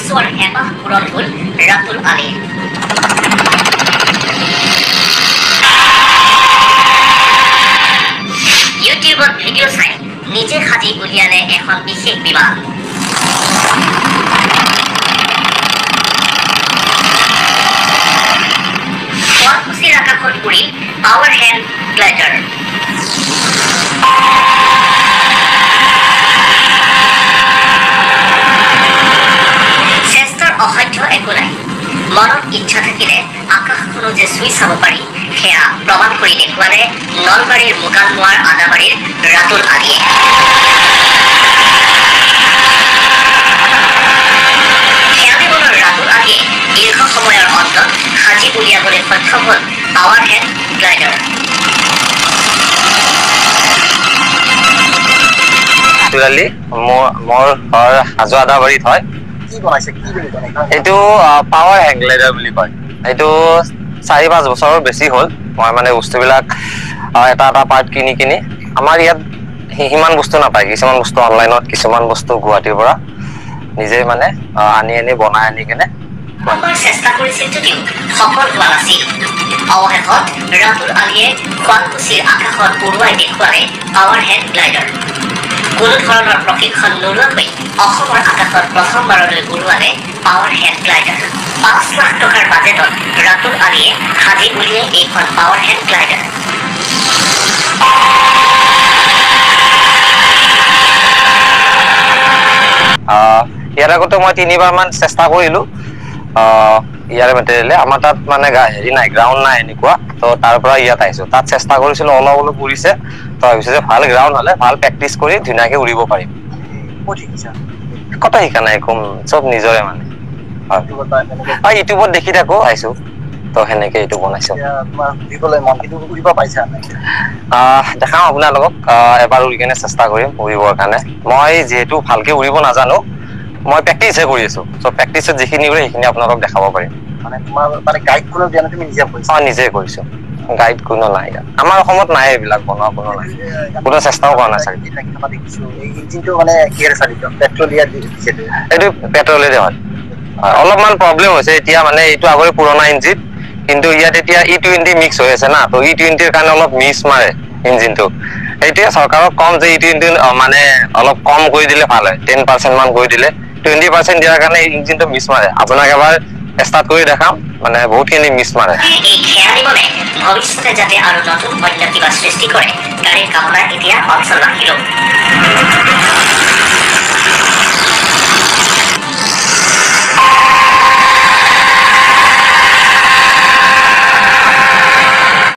চোৱাৰ হেঁপাহ পূৰণ হ'ল ৰাতুল আলীৰ। ইউটিউবত ভিডিঅ' চাই নিজে সাজি উলিয়ালে এখন বিশেষ বিমান। শুৱালকুছিৰ আকাশত উৰিল পাৱাৰ হেণ্ড গ্লাইডাৰ। চেষ্টাৰ অসাধ্য একো নাই। মনত ইচ্ছা থাকিলে আকাশখনো যে চুই চাব পাৰি সেয়া প্ৰমাণ কৰি দেখুৱালে নলবাৰীৰ মোকালমোৱাৰ আদাবাৰীৰ ৰাতুল আলীয়ে। খেয়ালি মনৰ ৰাতুল আলীয়ে দীৰ্ঘ সময়ৰ অন্তত সাজি উলিয়াবলৈ সক্ষম হ'ল পাৱাৰ হেণ্ড গ্লাইডাৰ। মোৰ ঘৰ হাজো আদাবাৰীত হয়। এইটো পাৱাৰ হেণ্ড গ্লাইডাৰ বুলি কয়। এইটো 4-5 বছৰৰ বেছি হ'ল। মই মানে বস্তুবিলাক এটা পাৰ্ট কিনি আমাৰ ইয়াত সিমান বস্তু নাপায়। কিছুমান বস্তু অনলাইনত, কিছুমান বস্তু গুৱাহাটীৰ পৰা নিজে মানে আনি বনাই আনি কেনে চেষ্টা কৰিছিল যদিও সফল হোৱা নাছিল। অৱশেষত ৰাতুল আলীয়ে শুৱালকুছিৰ আকাশত উৰুৱাই দেখুৱালে পাৱাৰ হেণ্ড গ্লাইডাৰ। কোনো ধৰণৰ প্ৰশিক্ষণ নোলোৱাকৈ অসমৰ আকাশত প্ৰথমবাৰলৈ উৰুৱালে পাৱাৰ হেণ্ড গ্লাইডাৰ। 5 লাখ টকাৰ বাজেটত ৰাতুল আলীয়ে সাজি উলিয়াই এইখন পাৱাৰ হেণ্ড গ্লাইডাৰ। ইয়াৰ আগতে মই 3বাৰ মান চেষ্টা কৰিলো ইয়াৰ মেটেৰিয়েলে। আমাৰ তাত মানে হেৰি নাই, গ্ৰাউণ্ড নাই এনেকুৱা। তো তাৰ পৰা ইয়াত আহিছো। তাত চেষ্টা কৰিছিলো, অলপ উৰিছে। তো ভাবিছো যে ভাল গ্ৰাউণ্ড হলে ভাল প্ৰেক্টিচ কৰি ধুনীয়াকে উৰিব পাৰিম। কত শিকা নাই, চব নিজৰে মানে। ইউটিউবত দেখি থাকো, আহিছো। তো সেনেকে এইটো বনাইছো। দেখাম আপোনালোকক। এবাৰ উৰি কেনে চেষ্টা কৰিম উৰিবৰ কাৰণে। মই যিহেতু ভালকে উৰিব নাজানো, মই প্ৰেক্টিচহে কৰি আছো। চ' প্ৰেক্টিচত যিখিনি উৰে সেইখিনি আপোনালোকক দেখাব পাৰিম। নিজে কৰিছো। গাইড কোনো নাই। আমাৰ অসমত নাই এইবিলাক বনোৱা, কোনো নাই। কোনো চেষ্টাও কৰা নাই চাগে। এইটো পেট্ৰলেৰে হয়। অলপমান প্ৰব্লেম হৈছে এতিয়া, মানে এইটো আগৰে পুৰণা ইঞ্জিন, কিন্তু ইয়াত এতিয়া E20 মিক্স হৈ আছে না। তো E20ৰ কাৰণে অলপ মিছ মাৰে ইঞ্জিনটো। সেইটোৱে চৰকাৰক কম যে E20 মানে অলপ কম কৰি দিলে ভাল হয়। 10% মান কৰি দিলে, 20% দিয়াৰ কাৰণে ইঞ্জিনটো মিছ মাৰে। আপোনাক এবাৰ ষ্টাৰ্ট কৰি দেখাম, মানে বহুতখিনি মিছ মাৰে। এই খেয়ালি মনে ভৱিষ্যতে যাতে আৰু নতুন অন্য কিবা সৃষ্টি কৰে, তাৰে কামনা এতিয়া অঞ্চল ৰাখিলো।